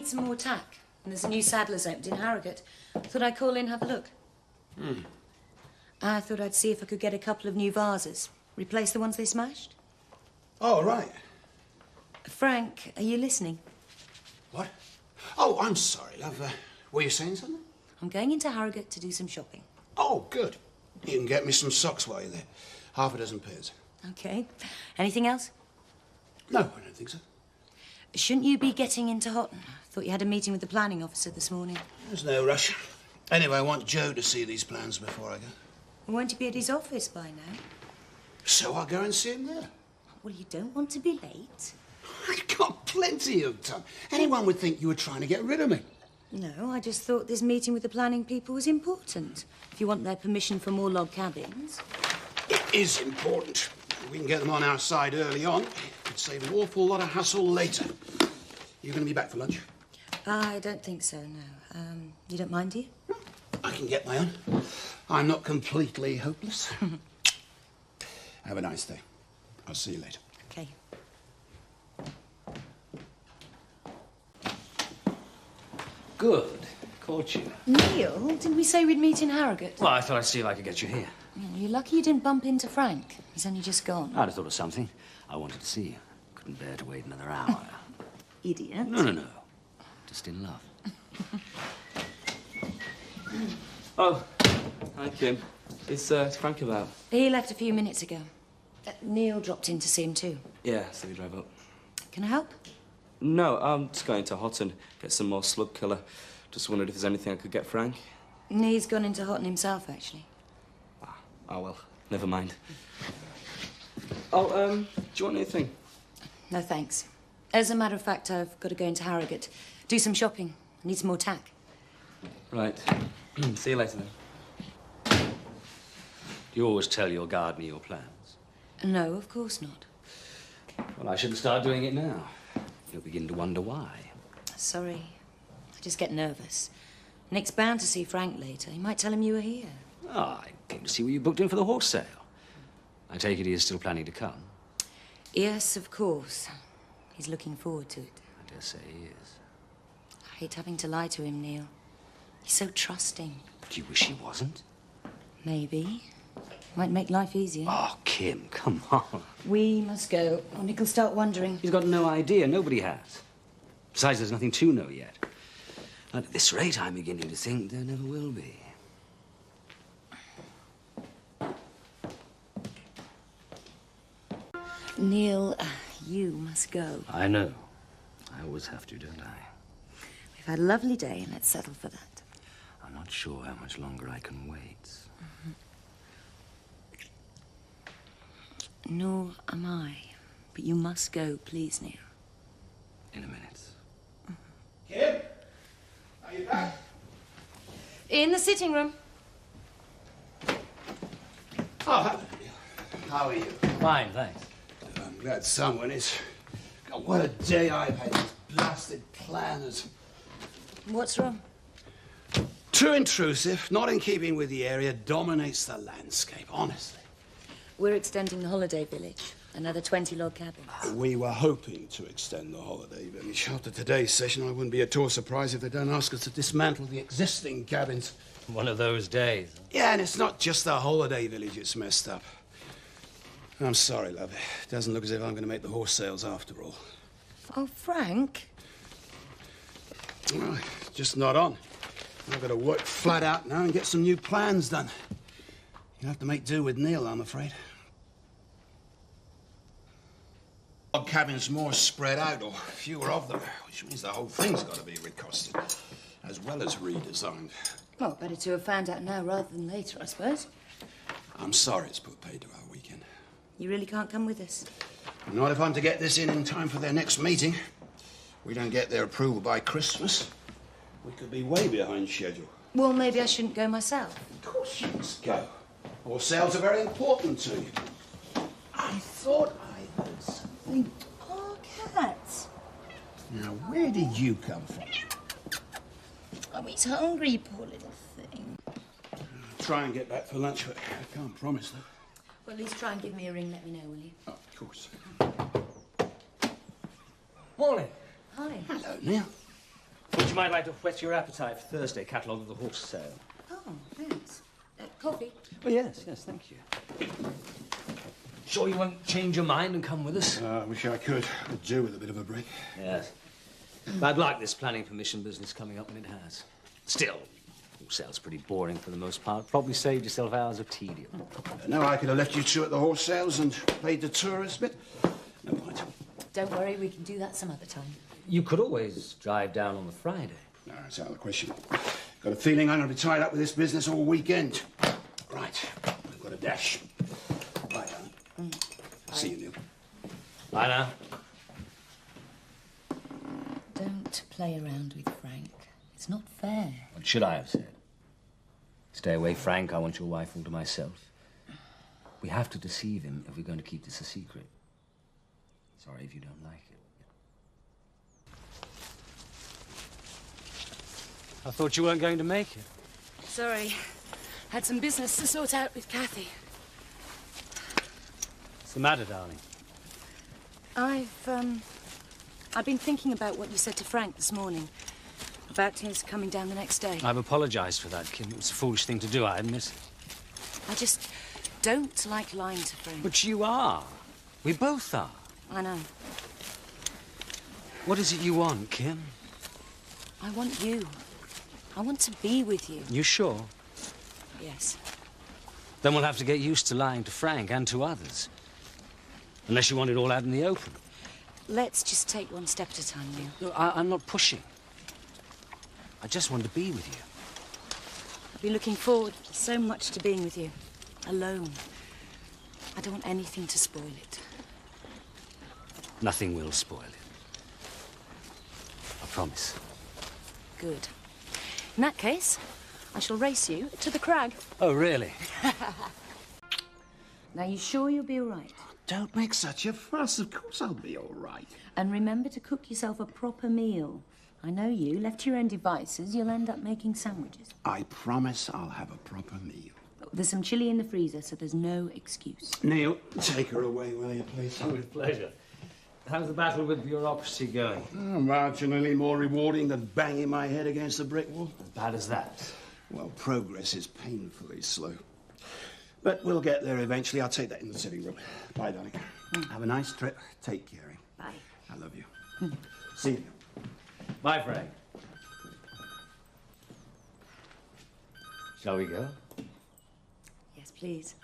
some more tack. And there's a new saddler's opened in Harrogate. Thought I'd call in and have a look. I thought I'd see if I could get a couple of new vases. Replace the ones they smashed. Oh, right. Frank, are you listening? What? Oh, I'm sorry, love. Were you saying something? I'm going into Harrogate to do some shopping. Oh, good. You can get me some socks while you're there. Half a dozen pairs. OK. Anything else? No, I don't think so. Shouldn't you be getting into Houghton? Thought you had a meeting with the planning officer this morning. There's no rush. Anyway, I want Joe to see these plans before I go. Won't you be at his office by now? So I'll go and see him there. Well, you don't want to be late. I've got plenty of time. Anyone would think you were trying to get rid of me. No, I just thought this meeting with the planning people was important. If you want their permission for more log cabins. It is important. If we can get them on our side early on, it could save an awful lot of hassle later. You going to be back for lunch? I don't think so, no. You don't mind, do you? I can get my own. I'm not completely hopeless. Have a nice day. I'll see you later. OK. Good. Caught you. Neil, didn't we say we'd meet in Harrogate? Well, I thought I'd see if I could get you here. You're lucky you didn't bump into Frank. He's only just gone. I'd have thought of something. I wanted to see you. Couldn't bear to wait another hour. Idiot. No. Just in love. Oh, hi, Kim. Is Frank about? He left a few minutes ago. Neil dropped in to see him too. Yeah, so we drive up. Can I help? No, I'm just going to Houghton, get some more slug killer. Just wondered if there's anything I could get Frank. He's gone into Houghton himself, actually. Oh, well, never mind. Oh, do you want anything? No, thanks. As a matter of fact, I've got to go into Harrogate. Do some shopping. I need some more tack. Right. See you later, then. Do you always tell your gardener your plans? No, of course not. Well, I shouldn't start doing it now. You'll begin to wonder why. Sorry. I just get nervous. Nick's bound to see Frank later. He might tell him you were here. Oh, I came to see what you booked in for the horse sale. I take it he is still planning to come? Yes, of course. He's looking forward to it. I dare say he is. I hate having to lie to him, Neil. He's so trusting. Do you wish he wasn't? Maybe. Might make life easier. Oh, Kim, come on. We must go, or Nick'll start wondering. He's got no idea. Nobody has. Besides, there's nothing to know yet. And at this rate, I'm beginning to think there never will be. Neil, you must go. I know. I always have to, don't I? We've had a lovely day, and let's settle for that. I'm not sure how much longer I can wait. Nor am I. But you must go, please, Neil. In a minute. Kim? Are you back? In the sitting room. Oh, hello, Neil. How are you? Fine, thanks. I'm glad someone is. God, what a day I've had. These blasted planners. What's wrong? Too intrusive, not in keeping with the area, dominates the landscape, honestly. We're extending the holiday village. Another 20 log cabins. We were hoping to extend the holiday village. After today's session, I wouldn't be at all surprised if they don't ask us to dismantle the existing cabins. One of those days. Yeah, and it's not just the holiday village that's messed up. I'm sorry, love. It doesn't look as if I'm going to make the horse sales after all. Oh, Frank. Well, just not on. I've got to work flat out now and get some new plans done. You'll have to make do with Neil, I'm afraid. Log cabins more spread out, or fewer of them, which means the whole thing's got to be recosted, as well as redesigned. Well, better to have found out now rather than later, I suppose. I'm sorry it's put paid to our weekend. You really can't come with us? Not if I'm to get this in time for their next meeting. We don't get their approval by Christmas. We could be way behind schedule. Well, maybe I shouldn't go myself. Of course you must go. Horse sales are very important to you. I thought I heard something. Oh, Cat. Now, where did you come from? Oh, he's hungry, poor little thing. I'll try and get back for lunch, but I can't promise that. Well, at least try and give me a ring, let me know, will you? Oh, of course. Morning. Hi. Hello, Neil. might like to whet your appetite for Thursday catalogue of the horse sale. Oh, thanks. Coffee? Oh, yes, thank you. Sure you won't change your mind and come with us? I wish I could. Could do with a bit of a break. Yes. Bad luck, this planning permission business coming up when it has. Still, horse sale's pretty boring for the most part. Probably saved yourself hours of tedium. No, I could have left you two at the horse sales and played the tourist bit. No point. Don't worry, we can do that some other time. You could always drive down on the Friday. No, it's out of the question. Got a feeling I'm going to be tied up with this business all weekend. Right, I've got a dash. Bye, darling. See you, Neil. Bye now. Don't play around with Frank. It's not fair. What should I have said? Stay away, Frank. I want your wife all to myself. We have to deceive him if we're going to keep this a secret. Sorry if you don't like it. I thought you weren't going to make it. Sorry. Had some business to sort out with Kathy. What's the matter, darling? I've been thinking about what you said to Frank this morning. About his coming down the next day. I've apologized for that, Kim. It was a foolish thing to do, I admit. I just don't like lying to Frank. But you are. We both are. I know. What is it you want, Kim? I want you. I want to be with you. You sure? Yes. Then we'll have to get used to lying to Frank and to others. Unless you want it all out in the open. Let's just take one step at a time, Neil. No, I'm not pushing. I just want to be with you. I've been looking forward so much to being with you. Alone. I don't want anything to spoil it. Nothing will spoil it. I promise. Good. In that case, I shall race you to the crag. Oh, really? Now, you sure you'll be all right? Don't make such a fuss. Of course I'll be all right. And remember to cook yourself a proper meal. I know you. Left to your own devices, you'll end up making sandwiches. I promise I'll have a proper meal. There's some chili in the freezer, so there's no excuse. Neil, take her away, will you, please? With pleasure. How's the battle with bureaucracy going? Oh, marginally more rewarding than banging my head against the brick wall. As bad as that? Well, progress is painfully slow. But we'll get there eventually. I'll take that in the sitting room. Bye, darling. Have a nice trip. Take care. Bye. I love you. See you. Bye, Frank. Shall we go? Yes, please.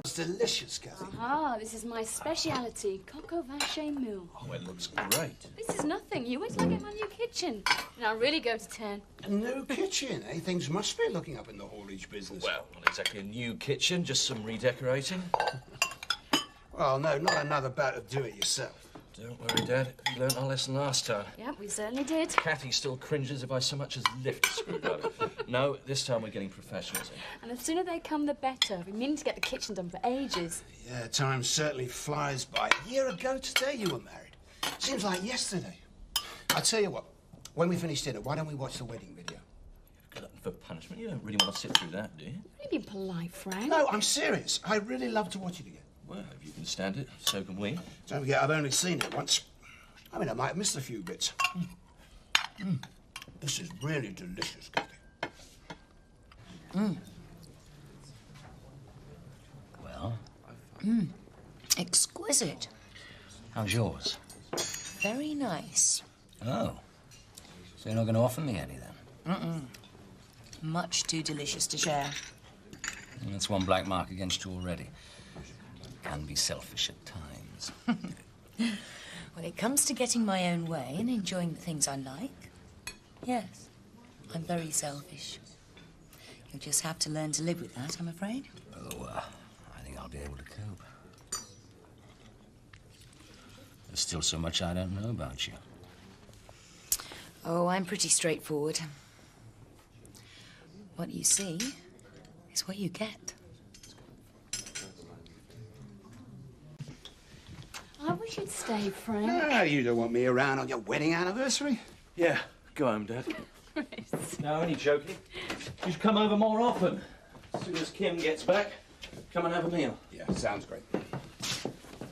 It's delicious, Kathy. Ah, this is my speciality, coq au vin chez nous. Oh, it looks great. This is nothing. You wait till I get my new kitchen. And I'll really go to town. A new kitchen, eh? Things must be looking up in the haulage business. Well, not exactly a new kitchen, just some redecorating. Well, no, not another bout of do-it-yourself. Don't worry, Dad. We learnt our lesson last time. Yeah, we certainly did. Kathy still cringes if I so much as lift a screwdriver. No, this time we're getting professionals in. And the sooner they come, the better. We've been meaning to get the kitchen done for ages. Yeah, time certainly flies by. A year ago today you were married. Seems like yesterday. I tell you what, when we finish dinner, why don't we watch the wedding video? Glutton for punishment. You don't really want to sit through that, do you? You've been polite, Frank. No, I'm serious. I really love to watch it again. Well, if you can stand it, so can we. Don't forget, I've only seen it once. I mean, I might have missed a few bits. This is really delicious, Kathy. Well, Exquisite. how's yours? Very nice. Oh. So you're not going to offer me any, then? Much too delicious to share. That's one black mark against you already. Can be selfish at times. When it comes to getting my own way and enjoying the things I like, yes, I'm very selfish. You'll just have to learn to live with that, I'm afraid. Oh, I think I'll be able to cope. There's still so much I don't know about you. Oh, I'm pretty straightforward. What you see is what you get. I wish you'd stay, Frank. Ah, you don't want me around on your wedding anniversary? Yeah, go home, Dad. Chris. No, only joking. You should come over more often. As soon as Kim gets back, come and have a meal. Yeah, sounds great. I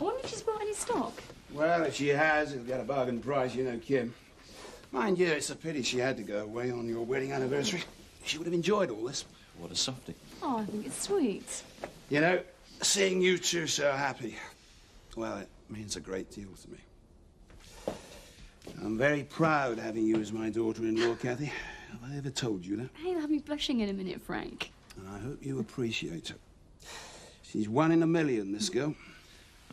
wonder if she's brought any stock. Well, if she has, it'll get a bargain price, you know, Kim. Mind you, it's a pity she had to go away on your wedding anniversary. She would have enjoyed all this. What a softie. Oh, I think it's sweet. You know, seeing you two so happy, well, it means a great deal to me. I'm very proud having you as my daughter-in-law, Kathy. Have I ever told you that? Hey, you'll have me blushing in a minute, Frank. And I hope you appreciate her. She's 1 in a million, this girl.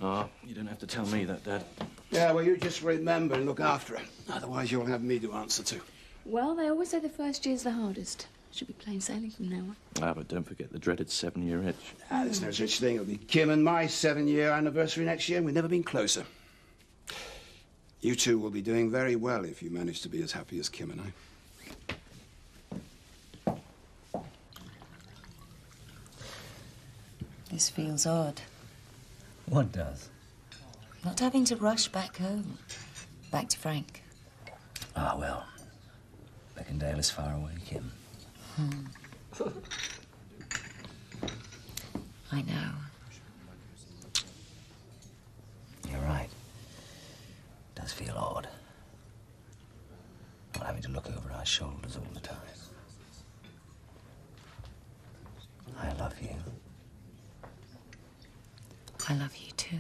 Oh, you don't have to tell me that, Dad. Yeah, well, you just remember and look after her. Otherwise, you'll have me to answer to. Well, they always say the first year's the hardest. Should be plain sailing from now on. Ah, but don't forget the dreaded 7-year itch. Ah, there's no such thing. It'll be Kim and my 7-year anniversary next year, and we've never been closer. You two will be doing very well if you manage to be as happy as Kim and I. This feels odd. What does? Not having to rush back home. Back to Frank. Ah, well. Emmerdale is far away, Kim. I know. You're right. It does feel odd. Not having to look over our shoulders all the time. I love you. I love you too.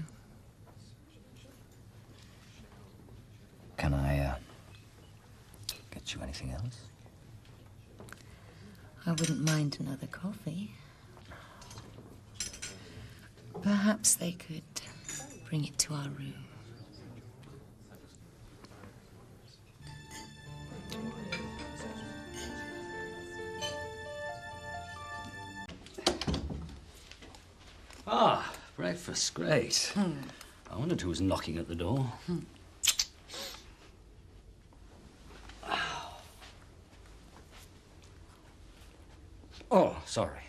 Can I, get you anything else? I wouldn't mind another coffee. Perhaps they could bring it to our room. Ah, breakfast, great. I wondered who was knocking at the door. Oh, sorry.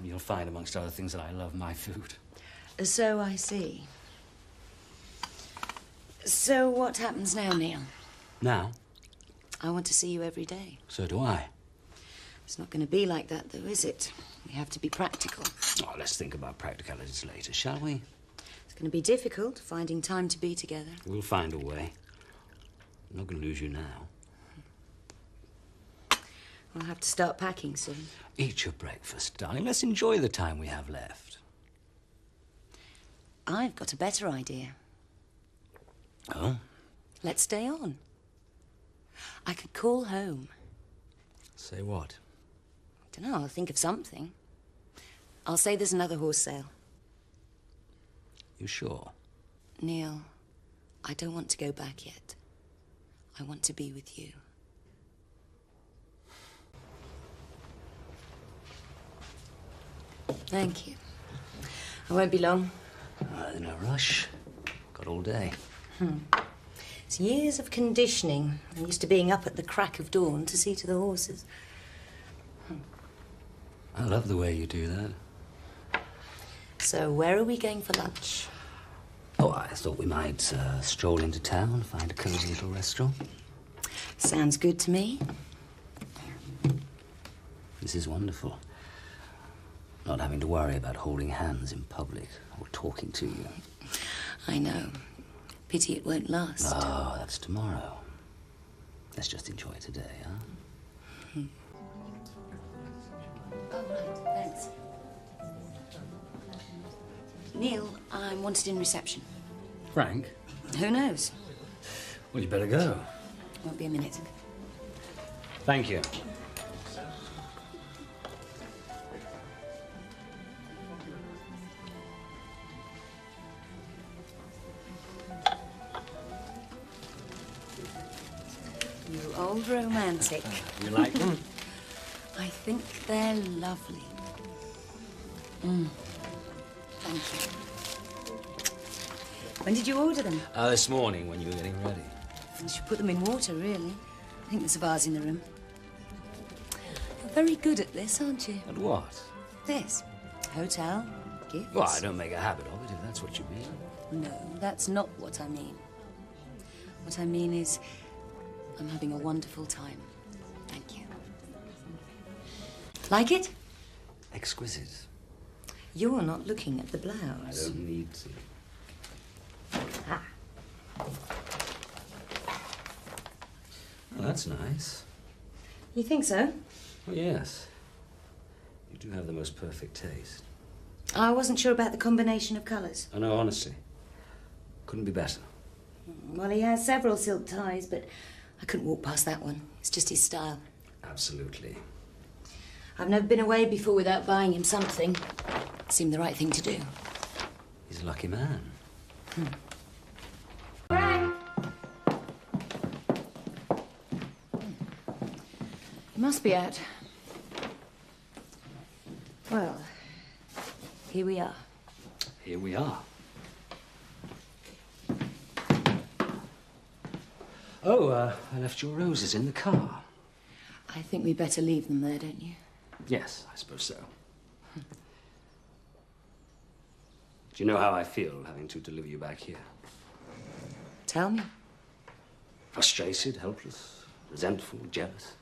You'll find, amongst other things, that I love my food. So I see. So what happens now, Neil? Now? I want to see you every day. So do I. It's not going to be like that, though, is it? We have to be practical. Oh, let's think about practicalities later, shall we? It's going to be difficult, finding time to be together. We'll find a way. I'm not going to lose you now. I'll have to start packing soon. Eat your breakfast, darling. Let's enjoy the time we have left. I've got a better idea. Oh? Let's stay on. I could call home. Say what? Dunno, I'll think of something. I'll say there's another horse sale. You sure? Neil, I don't want to go back yet. I want to be with you. Thank you. I won't be long. No rush. Got all day. It's years of conditioning. I'm used to being up at the crack of dawn to see to the horses. I love the way you do that. So where are we going for lunch? Oh, I thought we might stroll into town, find a cozy little restaurant. Sounds good to me. This is wonderful. Not having to worry about holding hands in public or talking to you. I know. Pity it won't last. Oh, that's tomorrow. Let's just enjoy today, huh? Oh, right, thanks. Neil, I'm wanted in reception. Frank? Who knows? Well, you better go. Won't be a minute. Thank you. You old romantic. You like them? I think they're lovely. Thank you. When did you order them? This morning when you were getting ready. You should put them in water, really. I think there's a vase in the room. You're very good at this, aren't you? And what? This. Hotel, gifts. Well, I don't make a habit of it, if that's what you mean. No, that's not what I mean. What I mean is, I'm having a wonderful time. Thank you. Like it? Exquisite. You're not looking at the I blouse. don't need to. that's nice. You think so? Oh, yes. You do have the most perfect taste. I wasn't sure about the combination of colours. I know, honestly. Couldn't be better. Well, he has several silk ties, but I couldn't walk past that one. It's just his style. Absolutely. I've never been away before without buying him something. It seemed the right thing to do. He's a lucky man. Frank! He must be out. Well, here we are. Here we are. Oh, I left your roses in the car. I think we better leave them there, don't you? Yes, I suppose so. Do you know how I feel having to deliver you back here? Tell me. Frustrated, helpless, resentful, jealous,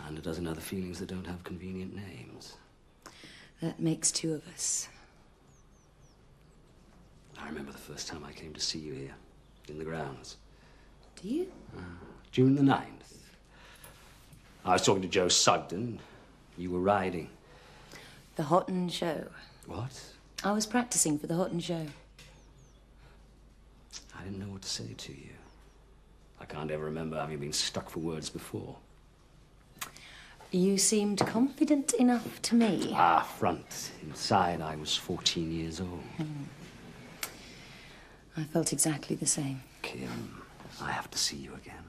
and a dozen other feelings that don't have convenient names. That makes two of us. I remember the first time I came to see you here, in the grounds. Do you? June the 9th. I was talking to Joe Sugden. You were riding. The Houghton Show. What? I was practicing for the Houghton Show. I didn't know what to say to you. I can't ever remember having been stuck for words before. You seemed confident enough to me. Front. Inside, I was 14 years old. I felt exactly the same. Kim, I have to see you again,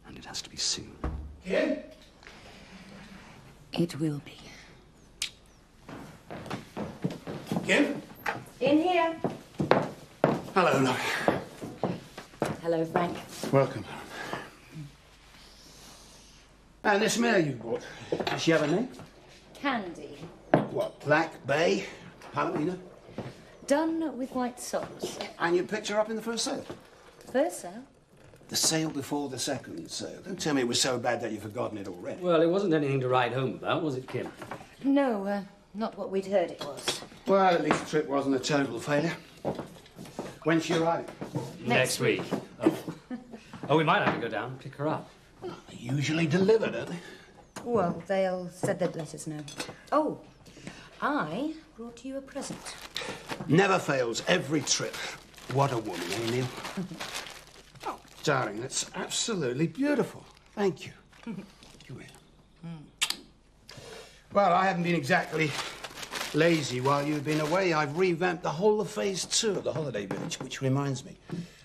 and it has to be soon. Kim? It will be. Kim? In here. Hello, love. Hello, Frank. Welcome. And this mare you bought, does she have a name? Candy. What, Black, Bay, Palomino? Done with white socks. And you picked her up in the first sale? First sale? The sale before the second sale. Don't tell me it was so bad that you've forgotten it already. Well, it wasn't anything to write home about, was it, Kim? No, not what we'd heard it was. Well, at least the trip wasn't a total failure. When's she arriving? Next week. Oh, we might have to go down and pick her up. They usually deliver, don't they? Well, they said they'd let us know. Oh, I brought you a present. Never fails, every trip. What a woman, eh, Neil? Oh, darling, that's absolutely beautiful. Thank you. You will. Well, I haven't been exactly lazy while you've been away. I've revamped the whole of Phase 2 of the holiday village, which reminds me,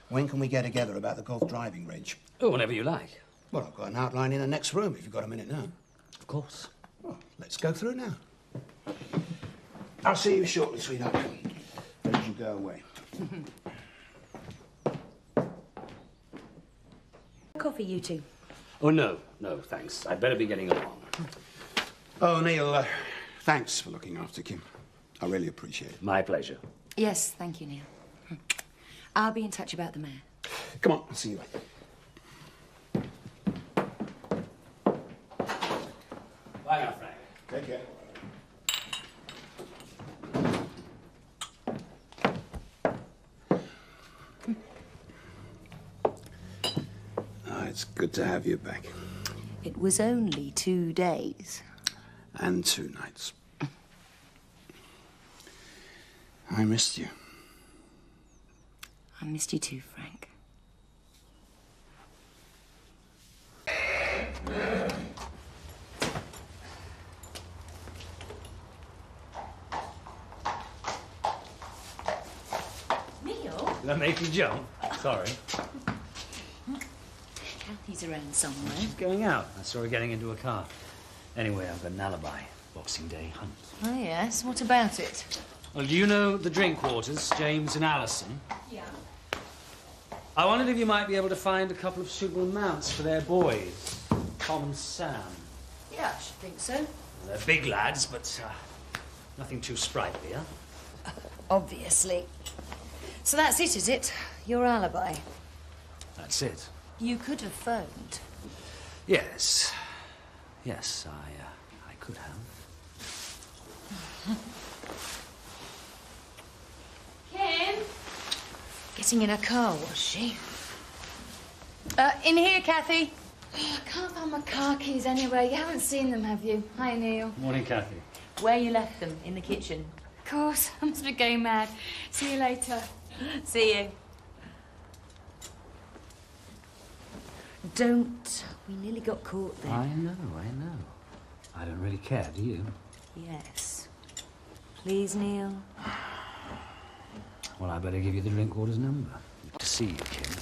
when can we get together about the golf driving range? Oh, whenever you like. Well, I've got an outline in the next room, if you've got a minute now. Of course. Well, let's go through now. I'll see you shortly, sweetheart. As you go away. Coffee, you two. Oh, no, thanks. I'd better be getting along. Oh, Neil, thanks for looking after Kim. I really appreciate it. My pleasure. Yes, thank you, Neil. I'll be in touch about the mare. Come on, I'll see you later. Bye now, Frank. Take care. Oh, it's good to have you back. It was only 2 days. And 2 nights. I missed you. I missed you too, Frank. Neil? Did that make you jump? Sorry. Kathy's around somewhere. She's going out. I saw her getting into a car. Anyway, I've got an alibi. Boxing Day hunt. Oh, yes. What about it? Well, do you know the Drinkwaters, James and Alison? Yeah. I wondered if you might be able to find a couple of suitable mounts for their boys, Tom and Sam. Yeah, I should think so. They're big lads, but nothing too sprightly, huh? Obviously. So that's it, is it? Your alibi? That's it. You could have phoned. Yes. Yes, I could have. Kim? Getting in a car, was she? In here, Kathy. Oh, I can't find my car keys anywhere. You haven't seen them, have you? Hi, Neil. Morning, Kathy. Where you left them, in the kitchen. Of course, I must be going mad. See you later. See you. Don't. We nearly got caught there. I know. I don't really care, do you? Yes. Please, Neil. Well, I better give you the drink order's number. Good to see you, Kim.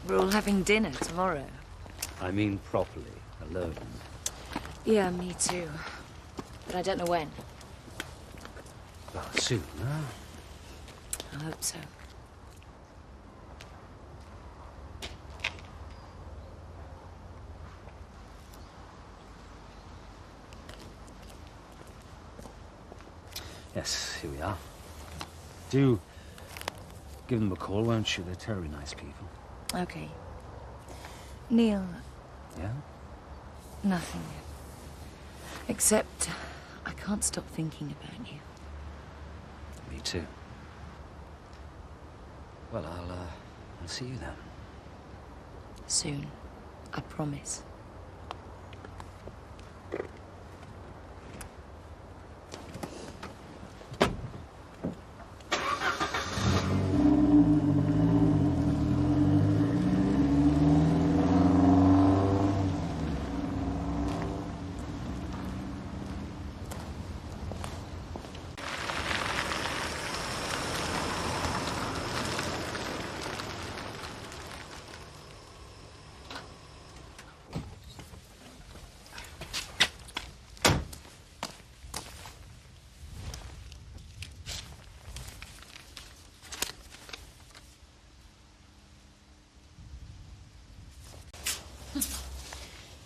We're all having dinner tomorrow. I mean properly, alone. Yeah, me too. But I don't know when. Well, soon, huh? I hope so. Yes, here we are. Do give them a call, won't you? They're terribly nice people. Okay. Neil, Yeah? nothing. Except I can't stop thinking about you. Me too. Well, I'll see you then. Soon. I promise.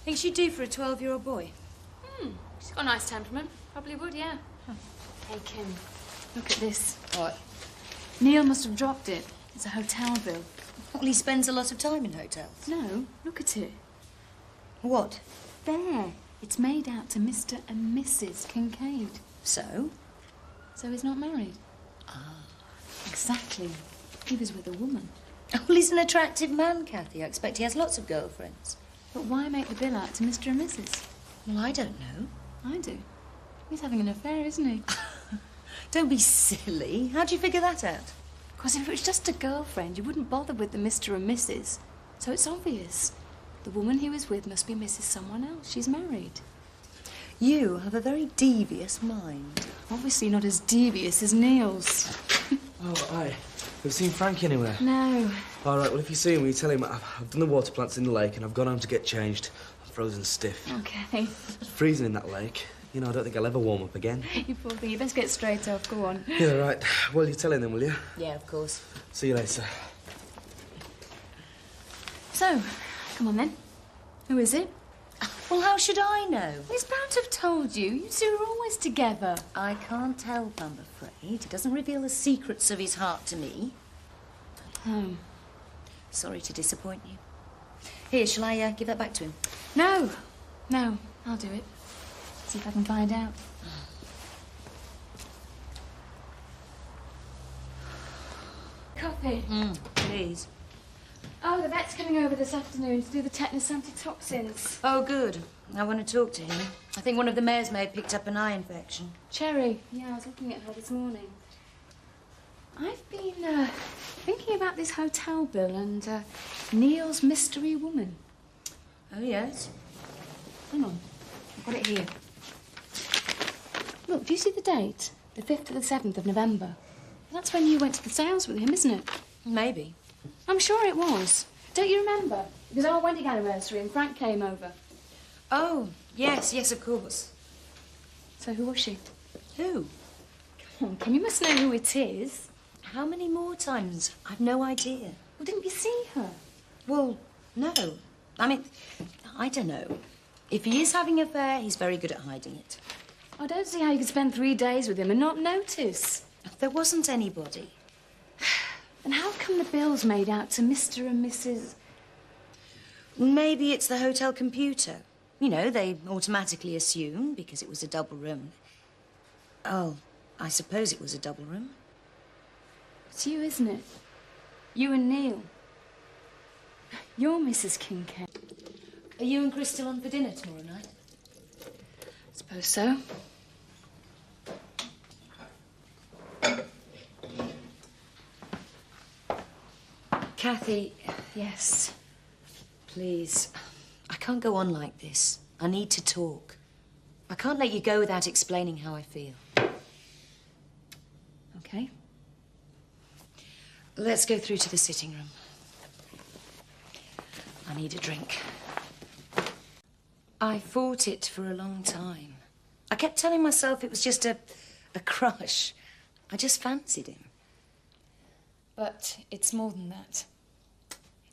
Think she'd do for a 12-year-old boy? She's got a nice temperament. Probably would, yeah. Hey, Kim, look at this. What? Neil must have dropped it. It's a hotel bill. Well, he spends a lot of time in hotels. No, look at it. What? There. It's made out to Mr. and Mrs. Kincaid. So? So he's not married? Ah. Exactly. He was with a woman. Well, he's an attractive man, Kathy. I expect he has lots of girlfriends. But why make the bill out to Mr. and Mrs.? Well, I don't know. I do. He's having an affair, isn't he? Don't be silly. How'd you figure that out? Because if it was just a girlfriend, you wouldn't bother with the Mr. and Mrs. So it's obvious. The woman he was with must be Mrs. someone else. She's married. You have a very devious mind. Obviously not as devious as Neil's. Oh, aye. Have you seen Frank anywhere? No. All right, well, if you see him, will you tell him I've done the water plants in the lake and I've gone home to get changed. I'm frozen stiff. Okay. It's freezing in that lake. You know, I don't think I'll ever warm up again. You poor thing. You best get straight off. Go on. Yeah, right. Well, you telling them, will you? Yeah, of course. See you later. So, come on then. Who is it? Well, how should I know? He's bound to have told you. You two are always together. I can't help, I'm afraid. He doesn't reveal the secrets of his heart to me. Oh. Sorry to disappoint you. Here, shall I give that back to him? No. No, I'll do it. See if I can find out. Coffee. Please. Oh, the vet's coming over this afternoon to do the tetanus antitoxins. Oh, good. I want to talk to him. I think one of the mare's maid picked up an eye infection. Cherry. Yeah, I was looking at her this morning. I've been thinking about this hotel bill and Neil's mystery woman. Oh, yes? Hang on. I've got it here. Look, do you see the date? The 5th to the 7th of November. That's when you went to the sales with him, isn't it? Maybe. I'm sure it was. Don't you remember? It was our wedding anniversary and Frank came over. Oh, yes, of course. So who was she? Who? Come on, Kim, you must know who it is. How many more times? I've no idea. Well, didn't you see her? Well, no. I mean, I don't know. If he is having an affair, he's very good at hiding it. I don't see how you could spend 3 days with him and not notice. There wasn't anybody. And how come the bill's made out to Mr. and Mrs. Maybe it's the hotel computer. You know, they automatically assume because it was a double room. Oh, I suppose it was a double room. It's you, isn't it? You and Neil. You're Mrs. Kincaid. Are you and Crystal on for dinner tomorrow night? I suppose so. Kathy, Yes. please. I can't go on like this. I need to talk. I can't let you go without explaining how I feel. Okay. Let's go through to the sitting room. I need a drink. I fought it for a long time. I kept telling myself it was just a crush. I just fancied him. But it's more than that.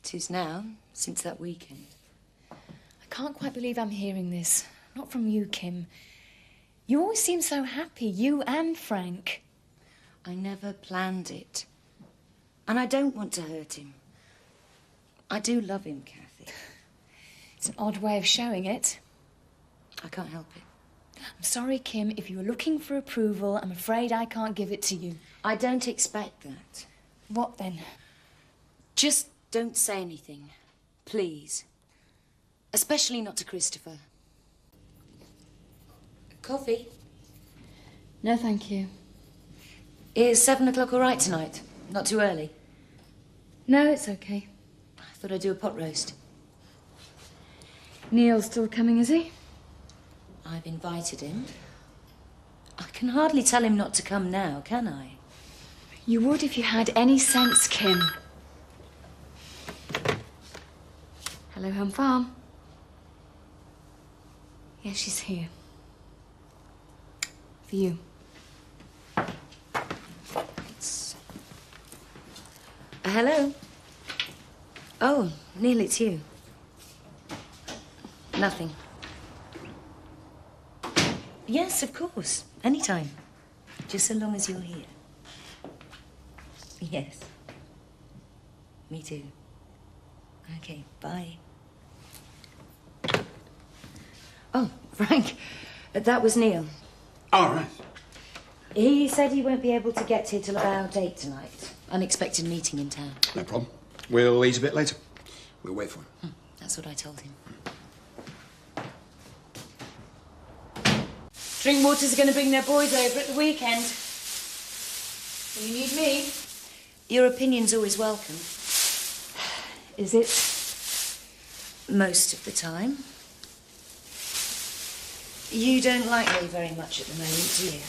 It is now, since that weekend. I can't quite believe I'm hearing this. Not from you, Kim. You always seem so happy, you and Frank. I never planned it. And I don't want to hurt him. I do love him, Kathy. It's an odd way of showing it. I can't help it. I'm sorry, Kim. If you were looking for approval, I'm afraid I can't give it to you. I don't expect that. What then? Just don't say anything, please. Especially not to Christopher. Coffee? No, thank you. Is 7 o'clock all right tonight? Not too early? No, it's okay. I thought I'd do a pot roast. Neil's still coming, is he? I've invited him. I can hardly tell him not to come now, can I? You would if you had any sense, Kim. Hello, Home Farm. Yes, she's here. For you. Hello? Oh, Neil, it's you. Nothing. Yes, of course. Anytime. Just so long as you're here. Yes. Me too. Okay, bye. Oh, Frank, that was Neil. All right. He said he won't be able to get here till about 8 tonight. Unexpected meeting in town. No problem. We'll eat a bit later. We'll wait for him. That's what I told him. Drinkwater's are going to bring their boys over at the weekend. Will you need me? Your opinion's always welcome. Is it? Most of the time. You don't like me very much at the moment, do you?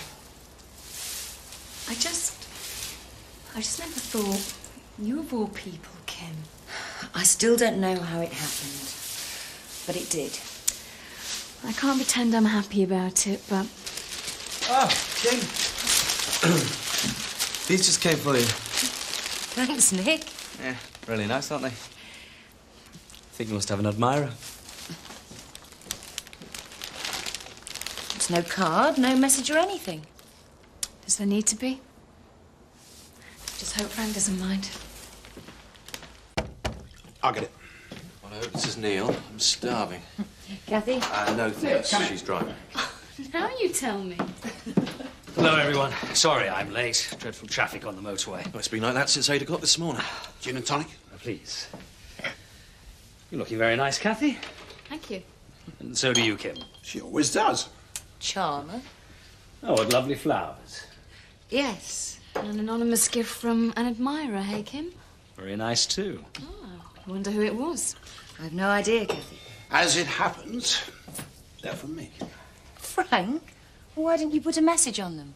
I just never thought you of all people, Kim. I still don't know how it happened, but it did. I can't pretend I'm happy about it, but... Ah, Kim. These just came for you. Thanks, Nick. Yeah, really nice, aren't they? I think you must have an admirer. There's no card, no message or anything. Does there need to be? Just hope Frank doesn't mind. I'll get it. Well, I hope this is Neil. I'm starving. Kathy? No thanks. She's driving. Now you tell me. Hello, everyone. Sorry I'm late. Dreadful traffic on the motorway. Well, it's been like that since 8 o'clock this morning. Gin and tonic? Please. You're looking very nice, Kathy. Thank you. And so do you, Kim. She always does. Charmer? Oh, what lovely flowers. Yes. An anonymous gift from an admirer, hey, Kim? Very nice, too. I wonder who it was. I've no idea, Kathy. As it happens, they're from me. Frank? Why didn't you put a message on them?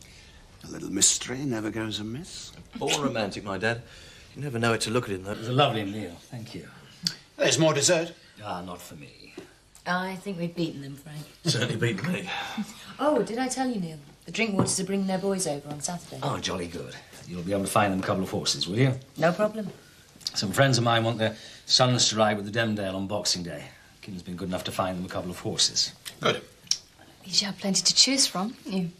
A little mystery never goes amiss. All romantic, my dad. You never know it to look at him, though. It was a lovely meal. Thank you. There's more dessert. Ah, not for me. I think we've beaten them, Frank. Certainly beat me. Oh, did I tell you, Neil? The Drinkwaters are bringing their boys over on Saturday. Oh, jolly good. You'll be able to find them a couple of horses, will you? No problem. Some friends of mine want their sons to ride with the Emmerdale on Boxing Day. Kim's been good enough to find them a couple of horses. Good. You should have plenty to choose from, haven't you?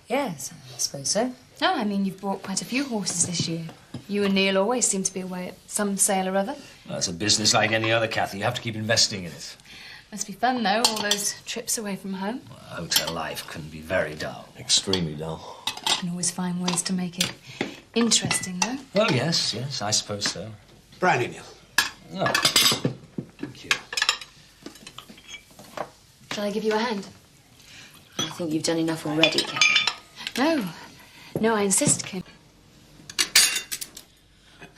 Yes, I suppose so. No, I mean, you've bought quite a few horses this year. You and Neil always seem to be away at some sale or other. Well, it's a business like any other, Kathy. You have to keep investing in it. Must be fun, though, all those trips away from home. Well, hotel life can be very dull. Extremely dull. You can always find ways to make it interesting, though. Well, yes, I suppose so. Brandy, Neil. Oh, thank you. Shall I give you a hand? I think you've done enough already, Kathy. No. No, I insist, Kim.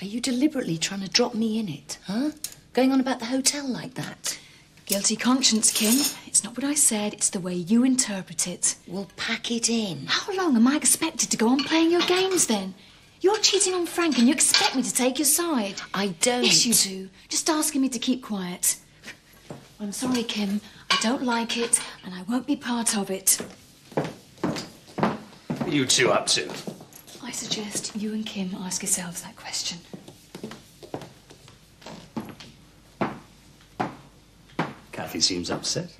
Are you deliberately trying to drop me in it, huh? Going on about the hotel like that? Guilty conscience, Kim. It's not what I said, it's the way you interpret it. Well, pack it in. How long am I expected to go on playing your games, then? You're cheating on Frank and you expect me to take your side. I don't. Yes, you do. Just asking me to keep quiet. I'm sorry, Kim. I don't like it, and I won't be part of it. What are you two up to? I suggest you and Kim ask yourselves that question. Kathy seems upset.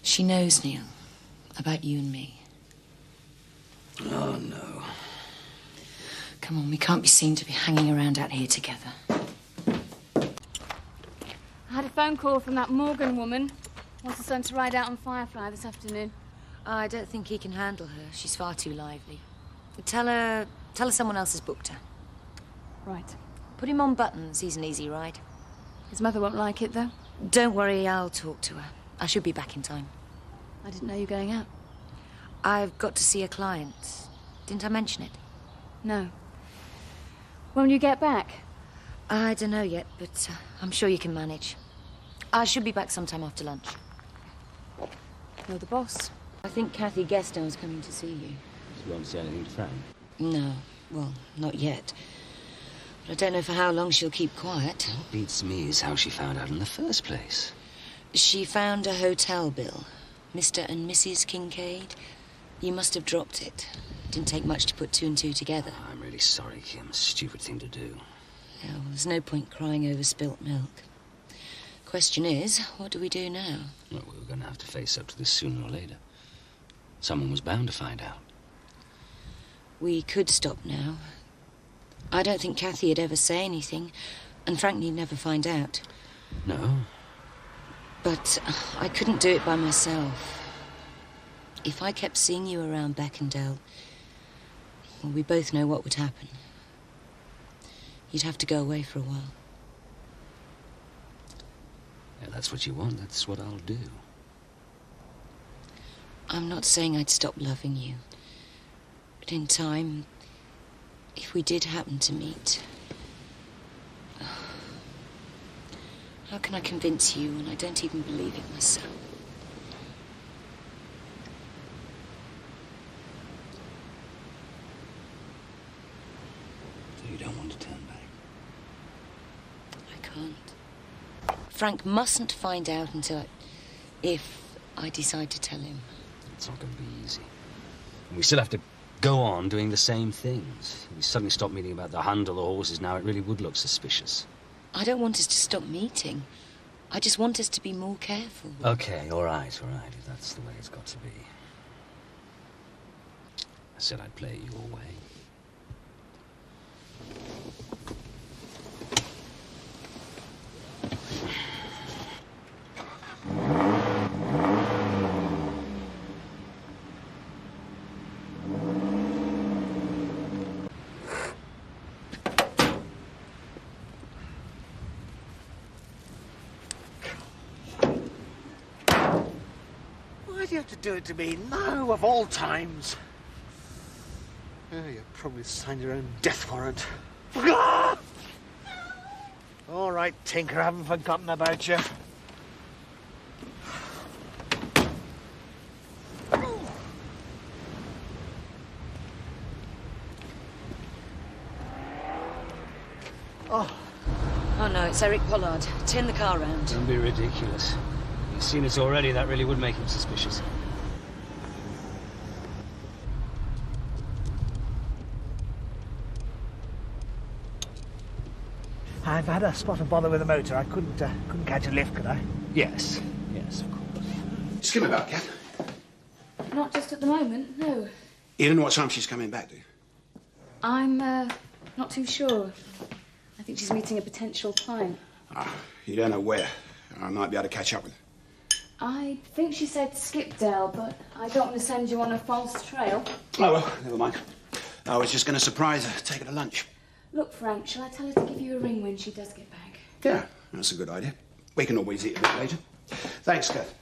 She knows, Neil, about you and me. Oh, no. Come on, we can't be seen to be hanging around out here together. I had a phone call from that Morgan woman. Wants her son to ride out on Firefly this afternoon. I don't think he can handle her. She's far too lively. Tell her someone else has booked her. Right. Put him on buttons. He's an easy ride. His mother won't like it, though. Don't worry, I'll talk to her. I should be back in time. I didn't know you were going out. I've got to see a client. Didn't I mention it? No. When will you get back? I don't know yet, but I'm sure you can manage. I should be back sometime after lunch. You're the boss. I think Kathy guessed I was coming to see you. You won't say anything to Frank? No, well, not yet. But I don't know for how long she'll keep quiet. What beats me is how she found out in the first place. She found a hotel bill. Mr. and Mrs. Kincaid. You must have dropped it. Didn't take much to put two and two together. I'm really sorry, Kim. Stupid thing to do. Yeah, well, there's no point crying over spilt milk. Question is, what do we do now? Well, we were going to have to face up to this sooner or later. Someone was bound to find out. We could stop now. I don't think Kathy'd ever say anything, and Frank need never find out. No? But I couldn't do it by myself. If I kept seeing you around Emmerdale, well, we both know what would happen. You'd have to go away for a while. Yeah, that's what you want. That's what I'll do. I'm not saying I'd stop loving you. But in time, if we did happen to meet... How can I convince you when I don't even believe it myself? So you don't want to turn back? I can't. Frank mustn't find out until if I decide to tell him. It's not going to be easy. And we still have to go on doing the same things. If we suddenly stop meeting about the hunt or the horses now, it really would look suspicious. I don't want us to stop meeting. I just want us to be more careful. Okay, all right, if that's the way it's got to be. I said I'd play it your way. Why do you have to do it to me now, of all times? Oh, you probably signed your own death warrant. All right, Tinker, I haven't forgotten about you. Oh, no, it's Eric Pollard. Turn the car round. Don't be ridiculous. You've seen it already. That really would make him suspicious. I've had a spot of bother with the motor. I couldn't catch a lift, could I? Yes, of course. Just give me back, Kath. Not just at the moment, no. You don't know what time she's coming back, do you? I'm, not too sure. I think she's meeting a potential client. You don't know where. I might be able to catch up with her. I think she said Skipdale, but I don't want to send you on a false trail. Oh, well, never mind. I was just going to surprise her, take her to lunch. Look, Frank, shall I tell her to give you a ring when she does get back? Yeah, that's a good idea. We can always eat a bit later. Thanks, Kath.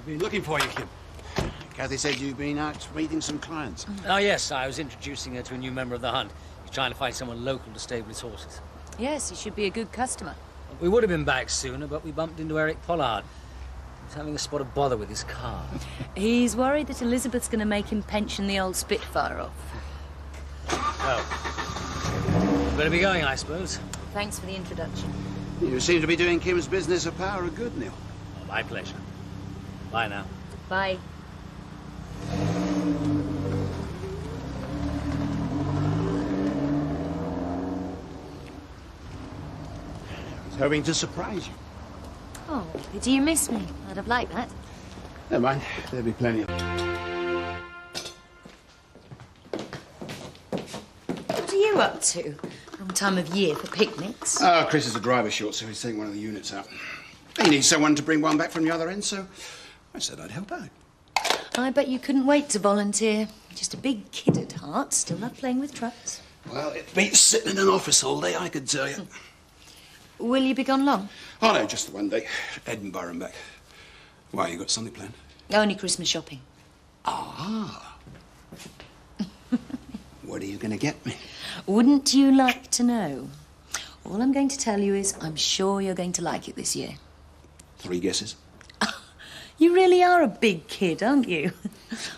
Been looking for you, Kim. Kathy said you've been out meeting some clients. Oh, yes, I was introducing her to a new member of the hunt. He's trying to find someone local to stable his horses. Yes, he should be a good customer. We would have been back sooner, but we bumped into Eric Pollard. He's having a spot of bother with his car. He's worried that Elizabeth's going to make him pension the old Spitfire off. Oh. Better be going, I suppose. Thanks for the introduction. You seem to be doing Kim's business a power of good, Neil. Oh, my pleasure. Bye now. Bye. I was hoping to surprise you. Oh, do you miss me? I'd have liked that. Never mind. There'll be plenty of... What are you up to? Wrong time of year for picnics. Oh, Chris is a driver short, so he's taking one of the units out. He needs someone to bring one back from the other end, so I said I'd help out. I bet you couldn't wait to volunteer. Just a big kid at heart, still love playing with trucks. Well, it beats sitting in an office all day, I could tell you. Will you be gone long? Oh, no, just the one day. Edinburgh and back. Why, you got something planned? Only Christmas shopping. Ah. What are you going to get me? Wouldn't you like to know? All I'm going to tell you is I'm sure you're going to like it this year. 3 guesses? You really are a big kid, aren't you?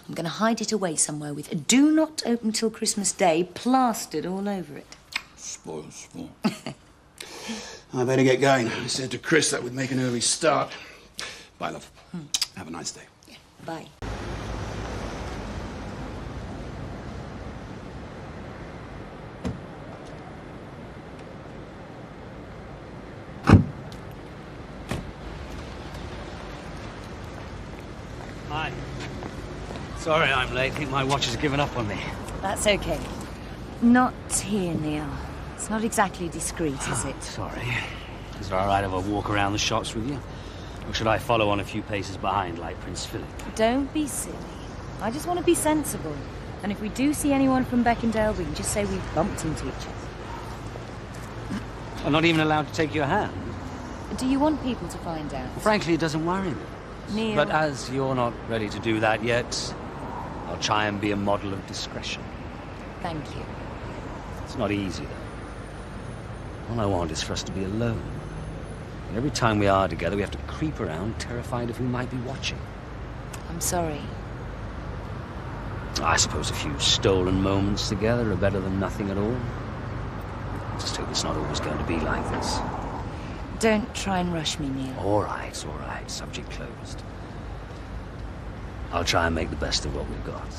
I'm going to hide it away somewhere with "Do not open till Christmas Day" plastered all over it. Spoil sport. I better get going. I said to Chris that would make an early start. Bye, love. Have a nice day. Yeah. Bye. Hi. Sorry I'm late. I think my watch has given up on me. That's okay. Not here, Neil. It's not exactly discreet, is it? Sorry. Is it all right if I walk around the shops with you? Or should I follow on a few paces behind like Prince Philip? Don't be silly. I just want to be sensible. And if we do see anyone from Beckendale, we can just say we bumped into each other. I'm not even allowed to take your hand. Do you want people to find out? Frankly, it doesn't worry me. Neil... But as you're not ready to do that yet, I'll try and be a model of discretion. Thank you. It's not easy, though. All I want is for us to be alone. And every time we are together, we have to creep around, terrified of who might be watching. I'm sorry. I suppose a few stolen moments together are better than nothing at all. I just hope it's not always going to be like this. Don't try and rush me, Neil. All right. Subject closed. I'll try and make the best of what we've got.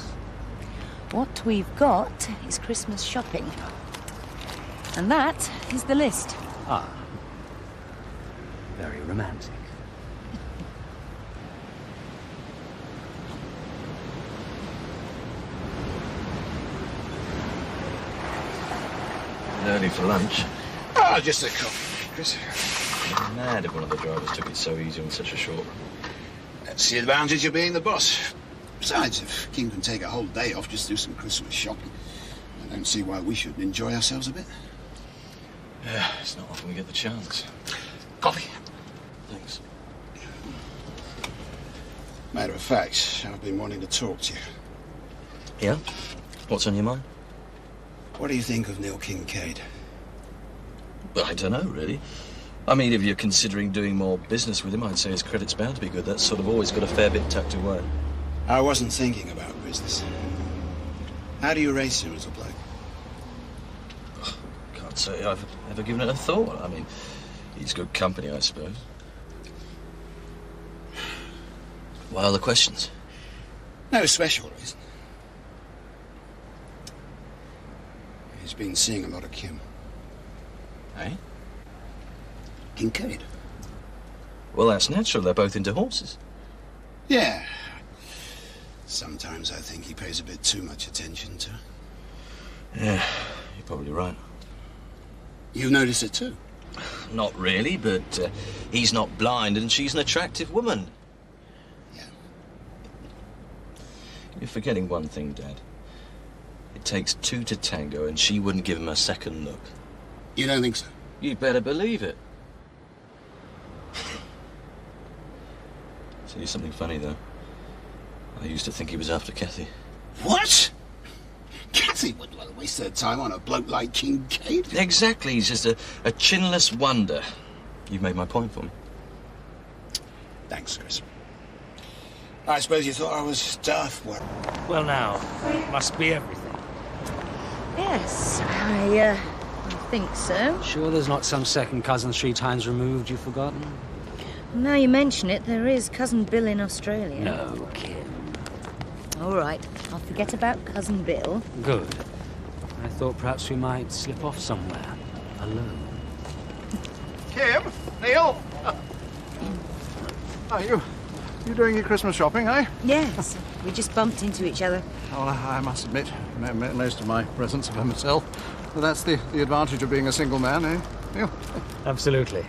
What we've got is Christmas shopping. And that is the list. Ah. Very romantic. Early for lunch. Oh, just a coffee, Chris. I'm mad if one of the drivers took it so easy on such a short run. That's the advantage of being the boss. Besides, if Kim can take a whole day off, just do some Christmas shopping. I don't see why we shouldn't enjoy ourselves a bit. Yeah, it's not often we get the chance. Coffee. Thanks. Matter of fact, I've been wanting to talk to you. Yeah? What's on your mind? What do you think of Neil Kincaid? Well, I don't know, really. I mean, if you're considering doing more business with him, I'd say his credit's bound to be good. That's sort of always got a fair bit tucked away. I wasn't thinking about business. How do you race him as a bloke? Can't say I've ever given it a thought. I mean, he's good company, I suppose. Why all the questions? No special reason. He's been seeing a lot of Kim. Eh? Kincaid. Well, that's natural. They're both into horses. Yeah. Sometimes I think he pays a bit too much attention to her. Yeah, you're probably right. You've noticed it too? Not really, but he's not blind and she's an attractive woman. Yeah. You're forgetting one thing, Dad. It takes 2 to tango, and she wouldn't give him a second look. You don't think so? You better believe it. Tell you something funny, though. I used to think he was after Kathy. What? Kathy wouldn't want to waste her time on a bloke like Kincaid. Exactly. He's just a chinless wonder. You've made my point for me. Thanks, Chris. I suppose you thought I was daft. What? Well, now, it must be everything. Yes, I think so. Sure there's not some second cousin 3 times removed you've forgotten? Now you mention it, there is Cousin Bill in Australia. No, Kim. All right, I'll forget about Cousin Bill. Good. I thought perhaps we might slip off somewhere. Alone. Kim? Neil? Are you doing your Christmas shopping, eh? Yes, we just bumped into each other. Well, I must admit, most of my presents are for myself. But that's the advantage of being a single man, eh, Neil? Absolutely.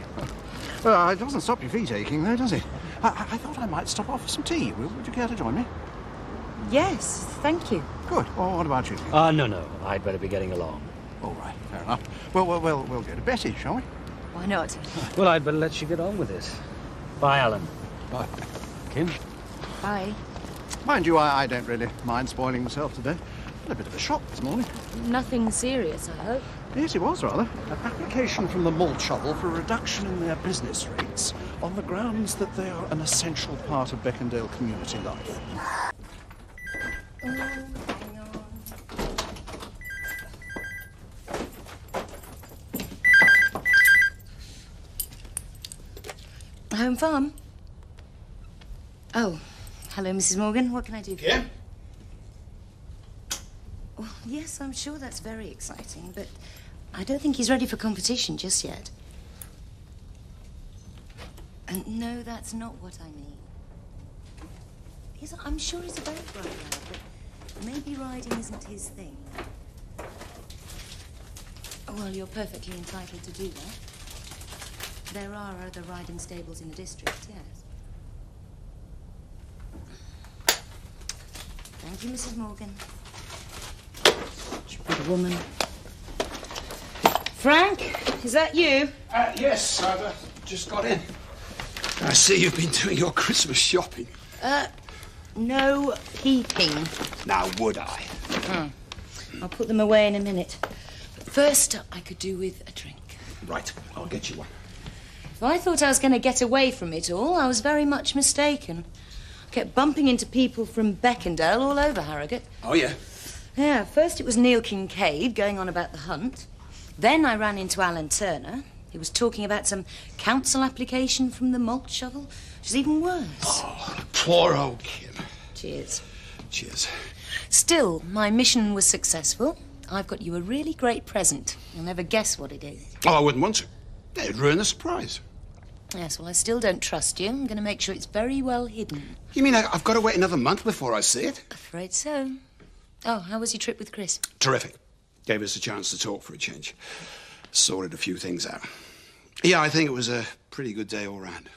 Well, it doesn't stop your feet aching, though, does it? I thought I might stop off for some tea. Would you care to join me? Yes, thank you. Good. Well, what about you? No. I'd better be getting along. All right, fair enough. Well, we'll go to Betty, shall we? Why not? Well, I'd better let you get on with this. Bye, Alan. Bye. Kim? Bye. Mind you, I don't really mind spoiling myself today. Had a bit of a shock this morning. Nothing serious, I hope. Yes, it was, rather. An application from the malt shovel for a reduction in their business rates on the grounds that they are an essential part of Beckendale community life. Home farm? Oh, hello, Mrs. Morgan. What can I do for you? Yeah? Well, yes, I'm sure that's very exciting, but I don't think he's ready for competition just yet. And no, that's not what I mean. I'm sure he's a very bright lad, but maybe riding isn't his thing. Well, you're perfectly entitled to do that. There are other riding stables in the district, yes. Thank you, Mrs. Morgan. Good woman. Frank, is that you? Yes, I've just got in. I see you've been doing your Christmas shopping. No peeping. Now, would I? I'll put them away in a minute. But first, I could do with a drink. Right, I'll get you one. If I thought I was going to get away from it all, I was very much mistaken. I kept bumping into people from Beckendale all over Harrogate. Oh, yeah? Yeah, first it was Neil Kincaid going on about the hunt. Then I ran into Alan Turner. He was talking about some council application from the malt shovel, which is even worse. Oh, poor old Kim. Cheers. Cheers. Still, my mission was successful. I've got you a really great present. You'll never guess what it is. Oh, I wouldn't want to. It'd ruin the surprise. Yes, well, I still don't trust you. I'm going to make sure it's very well hidden. You mean I've got to wait another month before I see it? Afraid so. Oh, how was your trip with Chris? Terrific. Gave us a chance to talk for a change. Sorted a few things out. Yeah, I think it was a pretty good day all round.